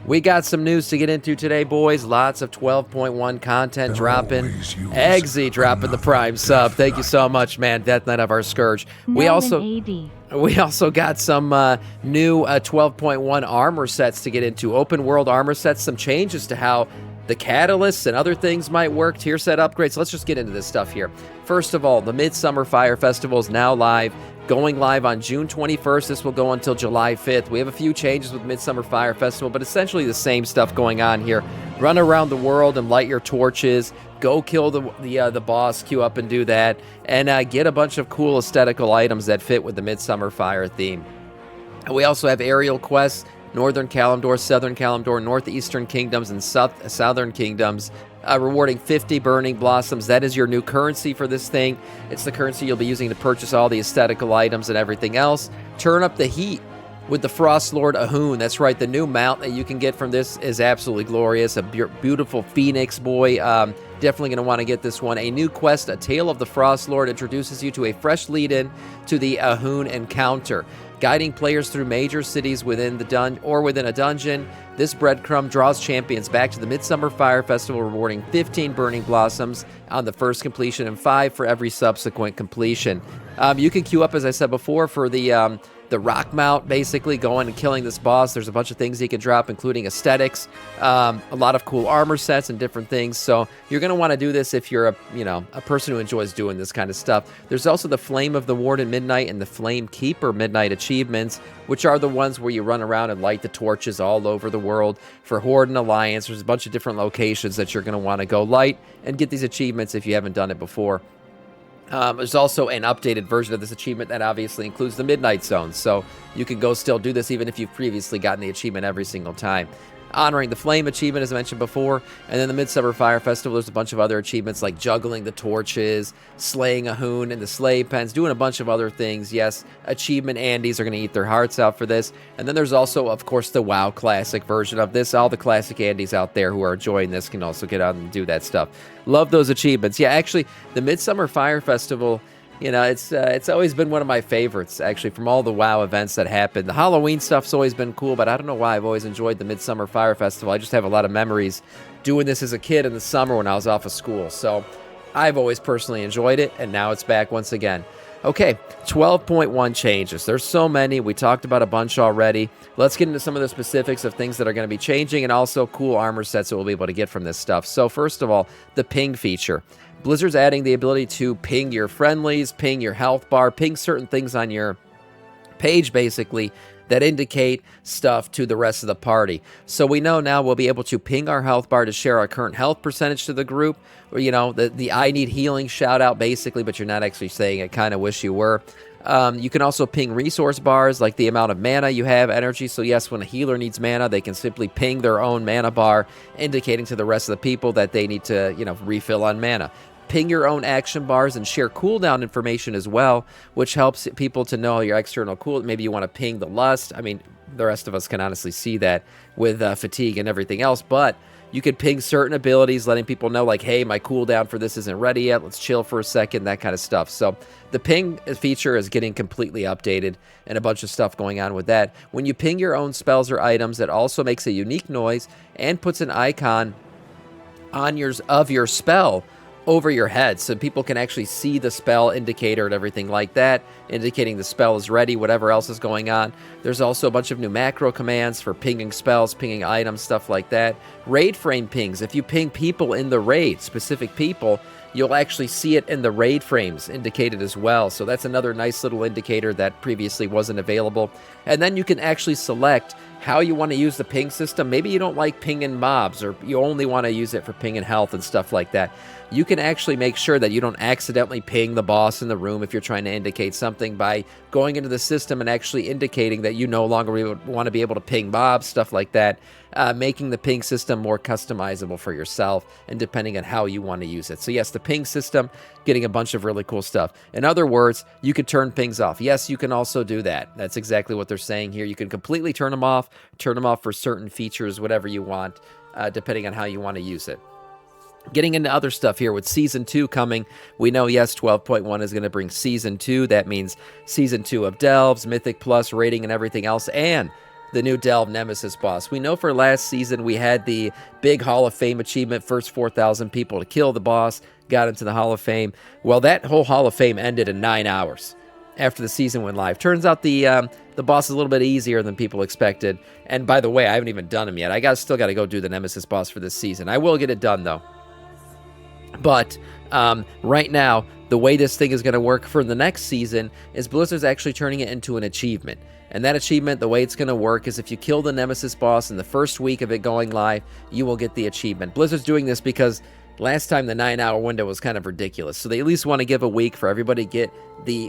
We got some news to get into today, boys. Lots of 12.1 content dropping. Eggsy dropping the Prime sub. Thank you so much, man. Death Knight of our Scourge. We also got some new 12.1 armor sets to get into. Open world armor sets, some changes to how the catalysts and other things might work, tier set upgrades. Let's just get into this stuff here. First of all, the Midsummer Fire Festival is now live, going live on June 21st. This will go until July 5th. We have a few changes with Midsummer Fire Festival, but essentially the same stuff going on here. Run around the world and light your torches. Go kill the boss, queue up and do that, and get a bunch of cool aesthetical items that fit with the Midsummer Fire theme. And we also have aerial quests. Northern Kalimdor, Southern Kalimdor, Northeastern Kingdoms, and Southern Kingdoms, rewarding 50 Burning Blossoms. That is your new currency for this thing. It's the currency you'll be using to purchase all the aesthetical items and everything else. Turn up the heat with the Frost Lord Ahun. That's right, the new mount that you can get from this is absolutely glorious. A beautiful phoenix boy. Definitely going to want to get this one. A new quest, A Tale of the Frost Lord, introduces you to a fresh lead-in to the Ahun encounter. Guiding players through major cities within a dungeon, this breadcrumb draws champions back to the Midsummer Fire Festival, rewarding 15 Burning Blossoms on the first completion and 5 for every subsequent completion. You can queue up, as I said before, for the rock mount, basically going and killing this boss. There's a bunch of things you can drop, including aesthetics, a lot of cool armor sets and different things. So you're going to want to do this if you're a person who enjoys doing this kind of stuff. There's also the Flame of the Warden Midnight and the Flame Keeper Midnight achievements, which are the ones where you run around and light the torches all over the world for Horde and Alliance. There's a bunch of different locations that you're going to want to go light and get these achievements if you haven't done it before. There's also an updated version of this achievement that obviously includes the Midnight Zone, so you can go still do this even if you've previously gotten the achievement every single time. Honoring the Flame achievement, as I mentioned before, and then the Midsummer Fire Festival, there's a bunch of other achievements like juggling the torches, slaying Ahun in the slave pens, doing a bunch of other things. Yes, achievement Andes are going to eat their hearts out for this. And then there's also, of course, the WoW Classic version of this. All the classic Andes out there who are enjoying this can also get out and do that stuff. Love those achievements. Yeah, actually, the Midsummer Fire Festival, it's always been one of my favorites, actually, from all the WoW events that happen. The Halloween stuff's always been cool, but I don't know why I've always enjoyed the Midsummer Fire Festival. I just have a lot of memories doing this as a kid in the summer when I was off of school. So I've always personally enjoyed it, and now it's back once again. Okay, 12.1 changes. There's so many. We talked about a bunch already. Let's get into some of the specifics of things that are going to be changing and also cool armor sets that we'll be able to get from this stuff. So first of all, the ping feature. Blizzard's adding the ability to ping your friendlies, ping your health bar, ping certain things on your page, basically, that indicate stuff to the rest of the party. So we know now we'll be able to ping our health bar to share our current health percentage to the group, or, the I need healing shout out, basically, but you're not actually saying it. Kind of wish you were. You can also ping resource bars, like the amount of mana you have, energy. So yes, when a healer needs mana, they can simply ping their own mana bar, indicating to the rest of the people that they need to, refill on mana. Ping your own action bars and share cooldown information as well, which helps people to know your external cool. Maybe you want to ping the lust. I mean, the rest of us can honestly see that with fatigue and everything else, but you could ping certain abilities, letting people know, like, hey, my cooldown for this isn't ready yet. Let's chill for a second, that kind of stuff. So the ping feature is getting completely updated and a bunch of stuff going on with that. When you ping your own spells or items, it also makes a unique noise and puts an icon on your spell over your head, so people can actually see the spell indicator and everything like that, indicating the spell is ready, whatever else is going on. There's also a bunch of new macro commands for pinging spells, pinging items, stuff like that. Raid frame pings. If you ping people in the raid, specific people, you'll actually see it in the raid frames indicated as well. So that's another nice little indicator that previously wasn't available. And then you can actually select how you want to use the ping system. Maybe you don't like pinging mobs, or you only want to use it for pinging health and stuff like that. You can actually make sure that you don't accidentally ping the boss in the room if you're trying to indicate something by going into the system and actually indicating that you no longer want to be able to ping mobs, stuff like that, making the ping system more customizable for yourself and depending on how you want to use it. So yes, the ping system, getting a bunch of really cool stuff. In other words, you could turn pings off. Yes, you can also do that. That's exactly what they're saying here. You can completely turn them off for certain features, whatever you want, depending on how you want to use it. Getting into other stuff here with Season 2 coming, we know, yes, 12.1 is going to bring Season 2. That means Season 2 of Delves, Mythic Plus, rating, and everything else. And the new Delve Nemesis boss. We know for last season we had the big Hall of Fame achievement, first 4,000 people to kill the boss, got into the Hall of Fame. Well, that whole Hall of Fame ended in 9 hours after the season went live. Turns out the boss is a little bit easier than people expected. And by the way, I haven't even done him yet. I still got to go do the Nemesis boss for this season. I will get it done, though. But right now, the way this thing is going to work for the next season is Blizzard's actually turning it into an achievement. And that achievement, the way it's going to work is if you kill the Nemesis boss in the first week of it going live, you will get the achievement. Blizzard's doing this because last time the 9-hour window was kind of ridiculous. So they at least want to give a week for everybody to get the,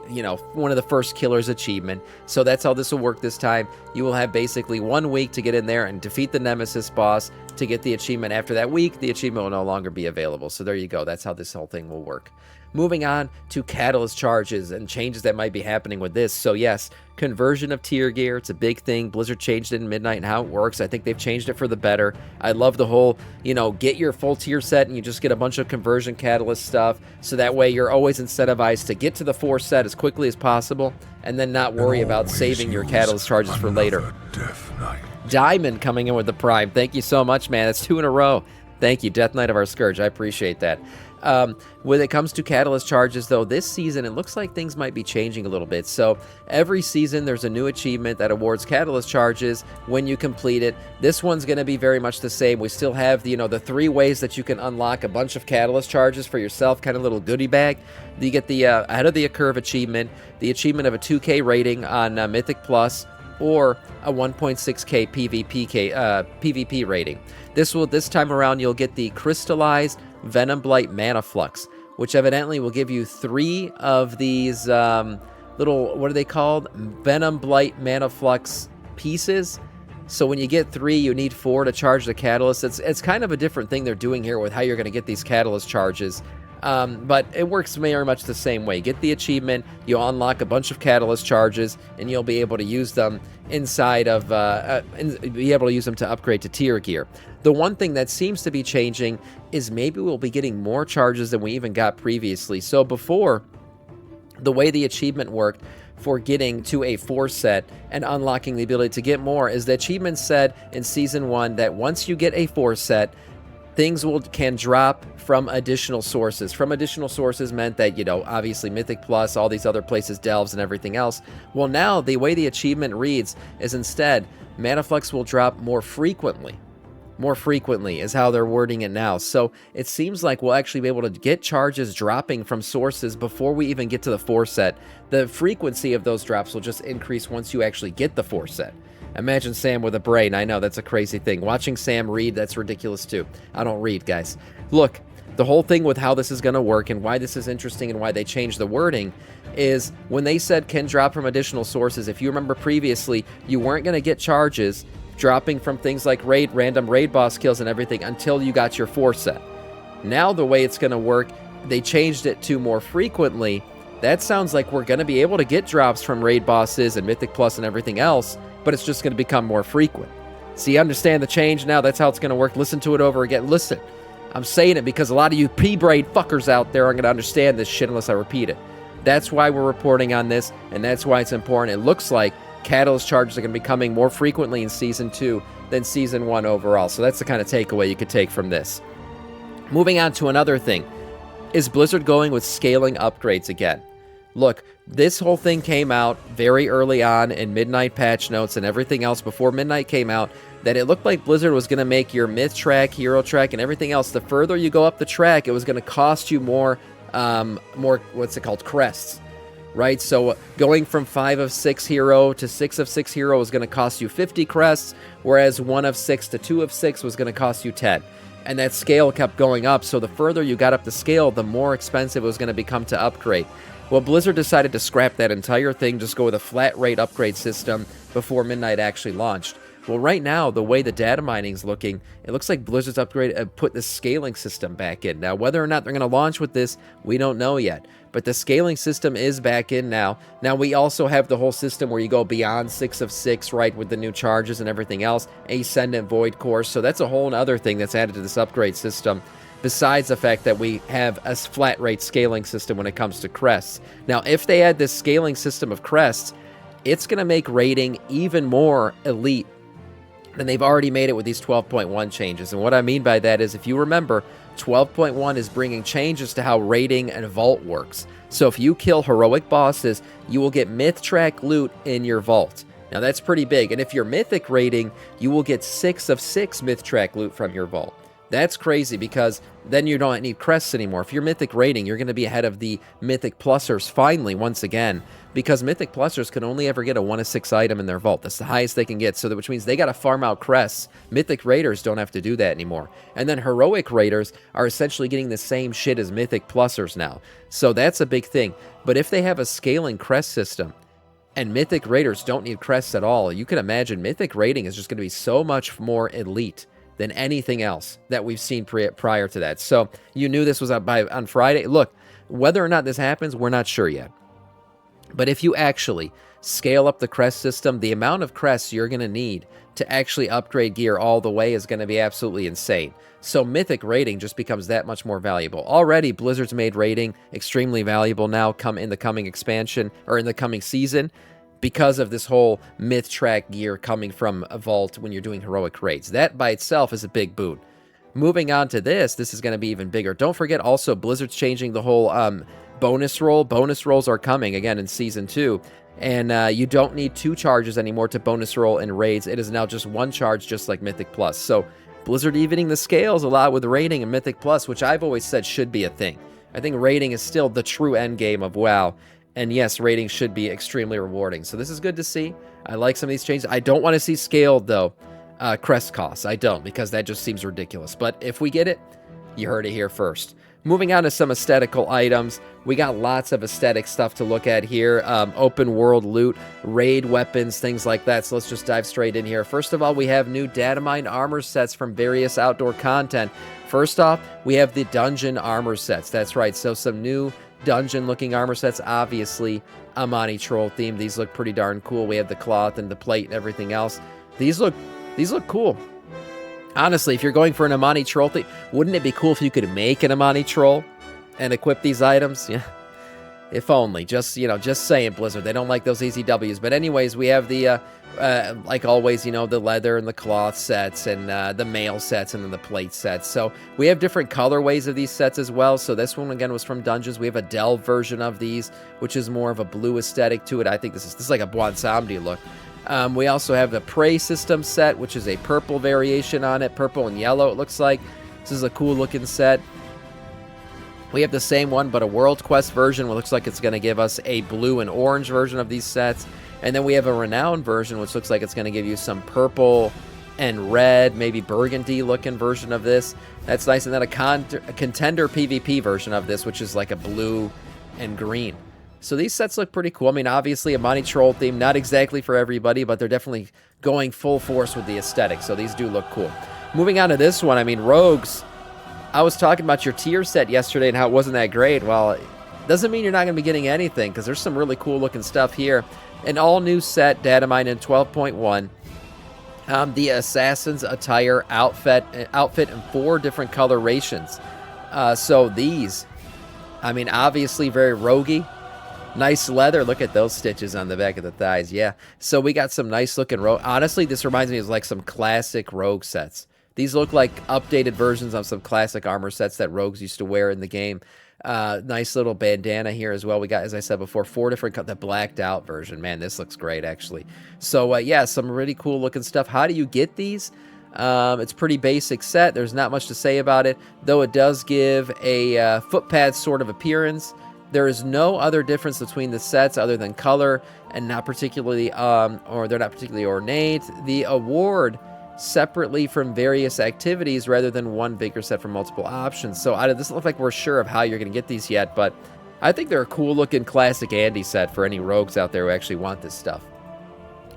one of the first killers achievement. So that's how this will work this time. You will have basically 1 week to get in there and defeat the Nemesis boss to get the achievement. After that week, the achievement will no longer be available. So there you go. That's how this whole thing will work. Moving on to catalyst charges and changes that might be happening with this. So yes, conversion of tier gear. It's a big thing. Blizzard changed it in Midnight and how it works. I think they've changed it for the better. I love the whole, get your full tier set and you just get a bunch of conversion catalyst stuff. So that way you're always incentivized to get to the 4 set as quickly as possible and then not worry about saving your catalyst charges for later. Diamond coming in with the Prime. Thank you so much, man. That's 2 in a row. Thank you, Death Knight of our Scourge. I appreciate that. When it comes to catalyst charges, though, this season, it looks like things might be changing a little bit. So every season, there's a new achievement that awards catalyst charges when you complete it. This one's going to be very much the same. We still have, the 3 ways that you can unlock a bunch of catalyst charges for yourself, kind of little goodie bag. You get the Ahead of the Curve achievement, the achievement of a 2K rating on Mythic Plus, or a 1.6K PvP rating. This time around, you'll get the Crystallized Venom Blight Mana Flux, which evidently will give you 3 of these little, what are they called? Venom Blight Mana Flux pieces. So when you get 3, you need 4 to charge the catalyst. It's kind of a different thing they're doing here with how you're going to get these catalyst charges. But it works very much the same way. Get the achievement, you'll unlock a bunch of catalyst charges, and you'll be able to use them inside of, be able to use them to upgrade to tier gear. The one thing that seems to be changing is maybe we'll be getting more charges than we even got previously. So before, the way the achievement worked for getting to a 4 set and unlocking the ability to get more is the achievement said in Season 1 that once you get a 4 set, things can drop from additional sources. From additional sources meant that, obviously Mythic Plus, all these other places, Delves and everything else. Well, now the way the achievement reads is instead, Mana Flux will drop more frequently. More frequently is how they're wording it now. So it seems like we'll actually be able to get charges dropping from sources before we even get to the 4 set. The frequency of those drops will just increase once you actually get the 4 set. Imagine Sam with a brain. I know, that's a crazy thing. Watching Sam read, that's ridiculous too. I don't read, guys. Look, the whole thing with how this is going to work and why this is interesting and why they changed the wording is when they said can drop from additional sources, if you remember previously, you weren't going to get charges dropping from things like random raid boss kills and everything until you got your 4 set. Now the way it's going to work, they changed it to more frequently. That sounds like we're going to be able to get drops from raid bosses and Mythic Plus and everything else, but it's just going to become more frequent. So you understand the change now? That's how it's going to work. Listen to it over again. Listen, I'm saying it because a lot of you P-brain fuckers out there aren't going to understand this shit unless I repeat it. That's why we're reporting on this, and that's why it's important. It looks like catalyst charges are going to be coming more frequently in Season 2 than Season 1 overall. So that's the kind of takeaway you could take from this. Moving on to another thing. Is Blizzard going with scaling upgrades again? Look, this whole thing came out very early on in Midnight patch notes and everything else before Midnight came out, that it looked like Blizzard was going to make your myth track, hero track, and everything else. The further you go up the track, it was going to cost you more, what's it called, crests. Right, so going from 5 of 6 hero to 6 of 6 hero was going to cost you 50 crests, whereas 1 of 6 to 2 of 6 was going to cost you 10. And that scale kept going up, so the further you got up the scale, the more expensive it was going to become to upgrade. Well, Blizzard decided to scrap that entire thing, just go with a flat rate upgrade system before Midnight actually launched. Well, right now, the way the data mining's looking, it looks like Blizzard's put the scaling system back in. Now, whether or not they're going to launch with this, we don't know yet. But the scaling system is back in now. Now, we also have the whole system where you go beyond 6 of 6, right, with the new charges and everything else. Ascendant Void Course. So that's a whole other thing that's added to this upgrade system, besides the fact that we have a flat rate scaling system when it comes to crests. Now, if they add this scaling system of crests, it's going to make raiding even more elite than they've already made it with these 12.1 changes. And what I mean by that is, if you remember, 12.1 is bringing changes to how raiding and vault works. So if you kill heroic bosses, you will get myth track loot in your vault. Now that's pretty big. And if you're mythic raiding, you will get 6 of 6 myth track loot from your vault. That's crazy, because then you don't need crests anymore. If you're mythic raiding, you're going to be ahead of the mythic plusers finally, once again, because mythic plusers can only ever get a 1 of 6 item in their vault. That's the highest they can get, so that, which means they got to farm out crests. Mythic raiders don't have to do that anymore. And then heroic raiders are essentially getting the same shit as mythic plusers now. So that's a big thing. But if they have a scaling crest system, and mythic raiders don't need crests at all, you can imagine mythic raiding is just going to be so much more elite than anything else that we've seen prior to that. So you knew this was on Friday. Look, whether or not this happens, we're not sure yet. But if you actually scale up the crest system, the amount of crests you're going to need to actually upgrade gear all the way is going to be absolutely insane. So mythic raiding just becomes that much more valuable. Already, Blizzard's made raiding extremely valuable now in the coming expansion, or in the coming season, because of this whole myth track gear coming from a vault when you're doing heroic raids. That by itself is a big boon. Moving on to this is going to be even bigger. Don't forget also, Blizzard's changing the whole bonus roll. Bonus rolls are coming again in Season 2. And you don't need 2 charges anymore to bonus roll in raids. It is now just 1 charge, just like Mythic Plus. So Blizzard evening the scales a lot with raiding and Mythic Plus, which I've always said should be a thing. I think raiding is still the true end game of WoW. And yes, raiding should be extremely rewarding. So this is good to see. I like some of these changes. I don't want to see scaled, though, crest costs. I don't, because that just seems ridiculous. But if we get it, you heard it here first. Moving on to some aesthetical items. We got lots of aesthetic stuff to look at here. Open world loot, raid weapons, things like that. So let's just dive straight in here. First of all, we have new data mine armor sets from various outdoor content. First off, we have the dungeon armor sets. That's right. So some new dungeon looking armor sets, obviously Amani troll theme. These look pretty darn cool. We have the cloth and the plate and everything else. These look cool. Honestly, if you're going for an Amani troll theme, wouldn't it be cool if you could make an Amani troll and equip these items? Yeah. If only. Just saying, Blizzard. They don't like those easy W's. But anyways, we have the, like always, the leather and the cloth sets, and the mail sets, and then the plate sets. So we have different colorways of these sets as well. So this one, again, was from Dungeons. We have a Delve version of these, which is more of a blue aesthetic to it. I think this is like a Bwansamdi look. We also have the Prey system set, which is a purple variation on it. Purple and yellow, it looks like. This is a cool looking set. We have the same one, but a World Quest version, which looks like it's going to give us a blue and orange version of these sets. And then we have a Renown version, which looks like it's going to give you some purple and red, maybe burgundy-looking version of this. That's nice. And then a Contender PvP version of this, which is like a blue and green. So these sets look pretty cool. I mean, obviously, a Monty Troll theme, not exactly for everybody, but they're definitely going full force with the aesthetic. So these do look cool. Moving on to this one, I mean, Rogues. I was talking about your tier set yesterday and how it wasn't that great. Well, it doesn't mean you're not going to be getting anything, because there's some really cool looking stuff here. An all-new set, data mine in 12.1. The Assassin's Attire outfit in 4 different colorations. So these, I mean, obviously very roguey. Nice leather. Look at those stitches on the back of the thighs. Yeah. So we got some nice looking rogue. Honestly, this reminds me of like some classic rogue sets. These look like updated versions of some classic armor sets that rogues used to wear in the game. Nice little bandana here as well. We got, as I said before, 4 different the blacked out version. Man, this looks great actually. So yeah, some really cool looking stuff. How do you get these? It's pretty basic set. There's not much to say about it, though it does give a footpad sort of appearance. There is no other difference between the sets other than color, and not particularly, or they're not particularly ornate. The award separately from various activities rather than one bigger set from multiple options. So it doesn't look like we're sure of how you're going to get these yet, but I think they're a cool looking classic Andy set for any rogues out there who actually want this stuff.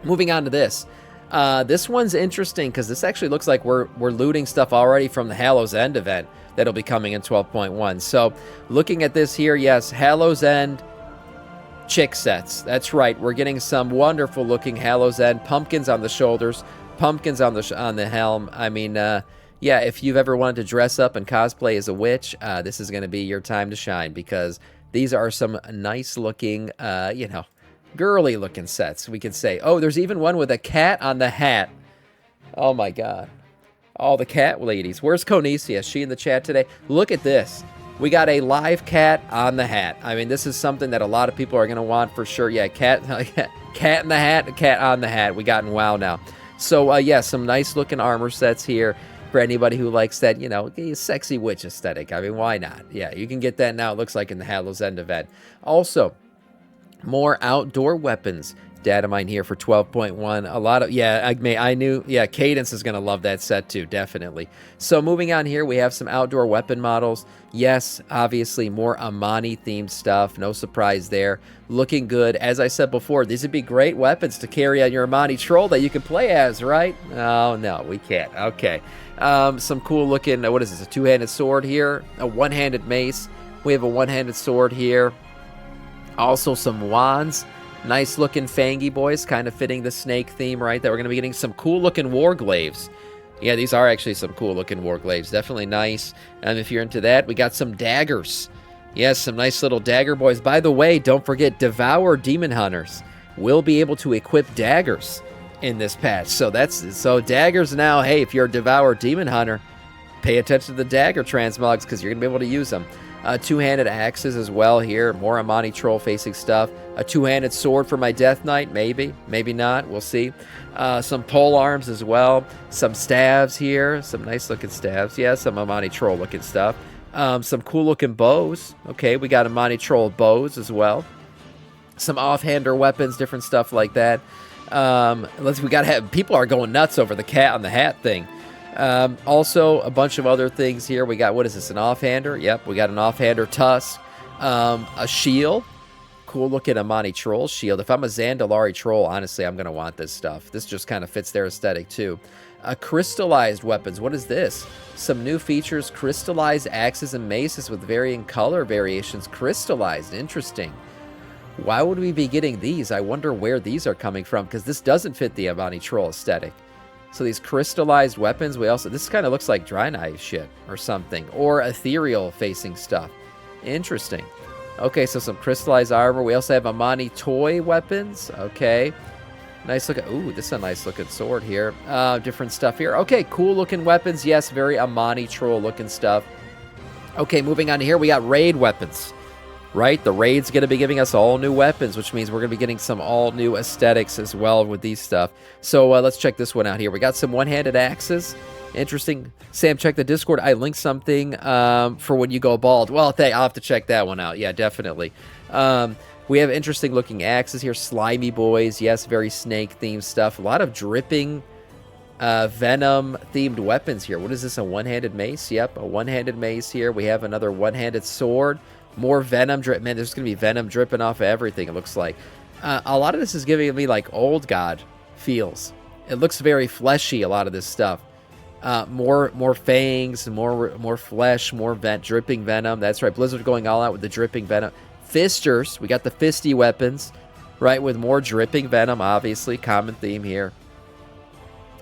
Moving on to this. This one's interesting because this actually looks like we're looting stuff already from the Hallow's End event that'll be coming in 12.1. So looking at this here, yes, Hallow's End chick sets. That's right. We're getting some wonderful looking Hallow's End pumpkins on the shoulders, pumpkins on the helm. I mean, yeah, if you've ever wanted to dress up and cosplay as a witch, this is going to be your time to shine, because these are some nice looking, girly looking sets, we can say. Oh, there's even one with a cat on the hat. Oh my god. All the cat ladies. Where's Conicia? Is she in the chat today? Look at this. We got a live cat on the hat. I mean, this is something that a lot of people are going to want for sure. Yeah, cat in the hat, cat on the hat. We got in WoW now. So, yeah, some nice looking armor sets here for anybody who likes that, you know, sexy witch aesthetic. I mean, why not? Yeah, you can get that now. It looks like in the Hallow's End event. Also, more outdoor weapons. Data mine here for 12.1. A lot of, yeah, I knew, yeah, Cadence is going to love that set too, definitely. So moving on here, we have some outdoor weapon models. Yes, obviously more Amani themed stuff. No surprise there. Looking good. As I said before, these would be great weapons to carry on your Amani troll that you can play as, right? Oh, no, we can't. Okay. Some cool looking, what is this, a two-handed sword here? A one-handed mace. We have a one-handed sword here. Also some wands. Nice looking fangy boys, kind of fitting the snake theme, right? That we're going to be getting some cool looking war glaives. Yeah, these are actually some cool looking war glaives. Definitely nice. And if you're into that, we got some daggers. Yes, some nice little dagger boys. By the way, don't forget, Devour Demon Hunters will be able to equip daggers in this patch. So daggers now, hey, if you're a Devour Demon Hunter, pay attention to the dagger transmogs because you're going to be able to use them. Two-handed axes as well here. More Amani troll facing stuff. A two-handed sword for my Death Knight, maybe. Maybe not. We'll see. Some pole arms as well. Some staves here. Some nice looking staves. Yeah, some Amani troll looking stuff. Some cool looking bows. Okay, we got Amani troll bows as well. Some off-hander weapons, different stuff like that. We got to have, people are going nuts over the cat on the hat thing. Also, a bunch of other things here. We got, what is this, an offhander? Yep, we got an offhander tusk. A shield. Cool looking Amani troll shield. If I'm a Zandalari troll, honestly, I'm going to want this stuff. This just kind of fits their aesthetic, too. Crystallized weapons. What is this? Some new features. Crystallized axes and maces with varying color variations. Crystallized. Interesting. Why would we be getting these? I wonder where these are coming from, because this doesn't fit the Amani troll aesthetic. So these crystallized weapons, this kind of looks like Dry Knife shit or something. Or ethereal facing stuff. Interesting. Okay, so some crystallized armor. We also have Amani toy weapons. Okay. Nice looking, ooh, this is a nice looking sword here. Different stuff here. Okay, cool looking weapons. Yes, very Amani troll looking stuff. Okay, moving on here, we got raid weapons. Right, the raid's going to be giving us all new weapons, which means we're going to be getting some all new aesthetics as well with these stuff. So let's check this one out here. We got some one-handed axes. Interesting. Sam, check the Discord. I linked something for when you go bald. Well, I'll have to check that one out. Yeah, definitely. We have interesting looking axes here. Slimy boys. Yes, very snake-themed stuff. A lot of dripping venom-themed weapons here. What is this, a one-handed mace? Yep, a one-handed mace here. We have another one-handed sword. More venom drip. Man, there's going to be venom dripping off of everything, it looks like. A lot of this is giving me like Old God feels. It looks very fleshy, a lot of this stuff. More fangs, more flesh, more dripping venom. That's right, Blizzard going all out with the dripping venom. Fisters, we got the fisty weapons, right, with more dripping venom, obviously. Common theme here.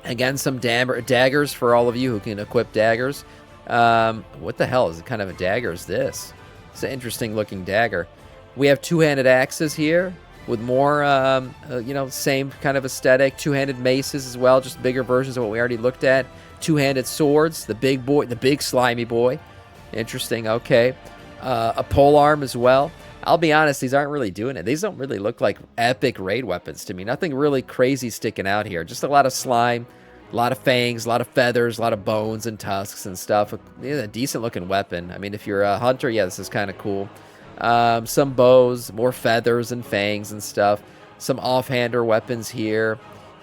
Again, some daggers for all of you who can equip daggers. What the hell is it kind of a dagger is this? It's an interesting looking dagger. We have two-handed axes here with more, same kind of aesthetic. Two-handed maces as well, just bigger versions of what we already looked at. Two-handed swords, the big boy, the big slimy boy. Interesting, okay. A pole arm as well. I'll be honest, these aren't really doing it. These don't really look like epic raid weapons to me. Nothing really crazy sticking out here. Just a lot of slime, a lot of fangs, a lot of feathers, a lot of bones and tusks and stuff. A decent looking weapon. I mean, if you're a hunter, yeah, this is kind of cool. Some bows, more feathers and fangs and stuff. Some offhander weapons here.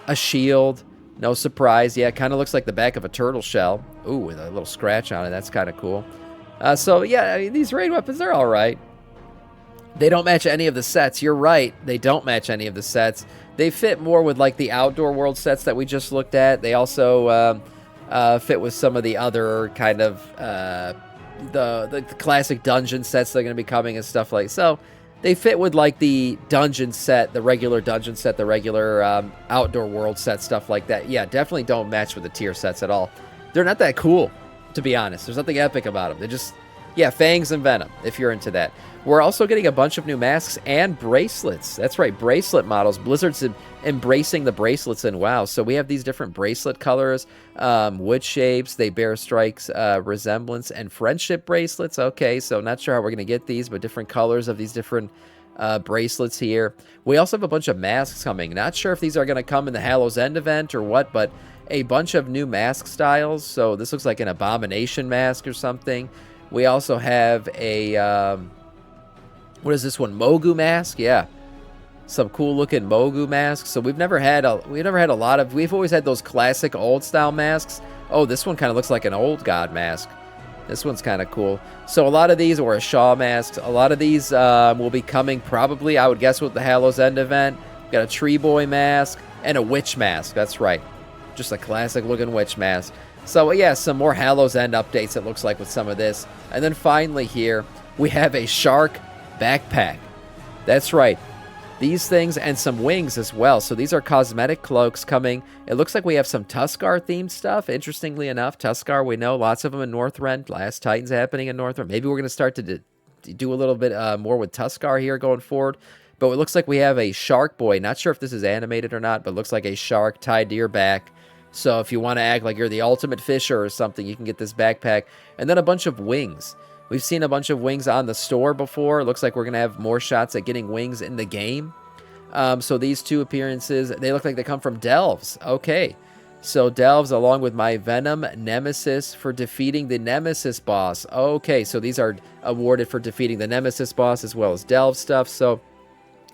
A shield. No surprise. Yeah, it kind of looks like the back of a turtle shell. Ooh, with a little scratch on it. That's kind of cool. So, yeah, I mean, these raid weapons, they're all right. They don't match any of the sets. You're right. They don't match any of the sets. They fit more with, like, the Outdoor World sets that we just looked at. They also fit with some of the other kind of the classic dungeon sets that are going to be coming and stuff like so. They fit with, like, the dungeon set, the regular dungeon set, the regular Outdoor World set, stuff like that. Yeah, definitely don't match with the tier sets at all. They're not that cool, to be honest. There's nothing epic about them. Yeah, fangs and venom, if you're into that. We're also getting a bunch of new masks and bracelets. That's right, bracelet models. Blizzard's embracing the bracelets in WoW. So we have these different bracelet colors, wood shapes. They bear strikes, resemblance, and friendship bracelets. Okay, so not sure how we're going to get these, but different colors of these different bracelets here. We also have a bunch of masks coming. Not sure if these are going to come in the Hallow's End event or what, but a bunch of new mask styles. So this looks like an abomination mask or something. We also have a, what is this one? Mogu mask? Yeah. Some cool looking Mogu masks. So we've never had a lot of, we've always had those classic old style masks. Oh, this one kind of looks like an old god mask. This one's kind of cool. So a lot of these, or a Shaw mask, a lot of these will be coming probably, I would guess, with the Hallow's End event. We've got a Tree Boy mask and a Witch mask. That's right. Just a classic looking Witch mask. So yeah, some more Hallow's End updates, it looks like, with some of this. And then finally here, we have a shark backpack. That's right. These things and some wings as well. So these are cosmetic cloaks coming. It looks like we have some Tuskar themed stuff. Interestingly enough, Tuskar, we know lots of them in Northrend. Last Titan's happening in Northrend. Maybe we're going to start to do a little bit more with Tuskar here going forward. But it looks like we have a shark boy. Not sure if this is animated or not, but it looks like a shark tied to your back. So if you want to act like you're the ultimate fisher or something, you can get this backpack. And then a bunch of wings. We've seen a bunch of wings on the store before. It looks like we're going to have more shots at getting wings in the game. So these two appearances, they look like they come from Delves. Okay. So Delves along with my Venom Nemesis for defeating the Nemesis boss. Okay, so these are awarded for defeating the Nemesis boss as well as Delve stuff. So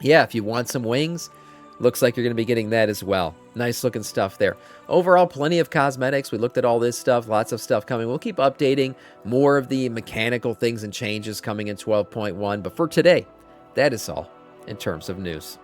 yeah, if you want some wings, looks like you're going to be getting that as well. Nice looking stuff there. Overall, plenty of cosmetics. We looked at all this stuff. Lots of stuff coming. We'll keep updating more of the mechanical things and changes coming in 12.1. But for today, that is all in terms of news.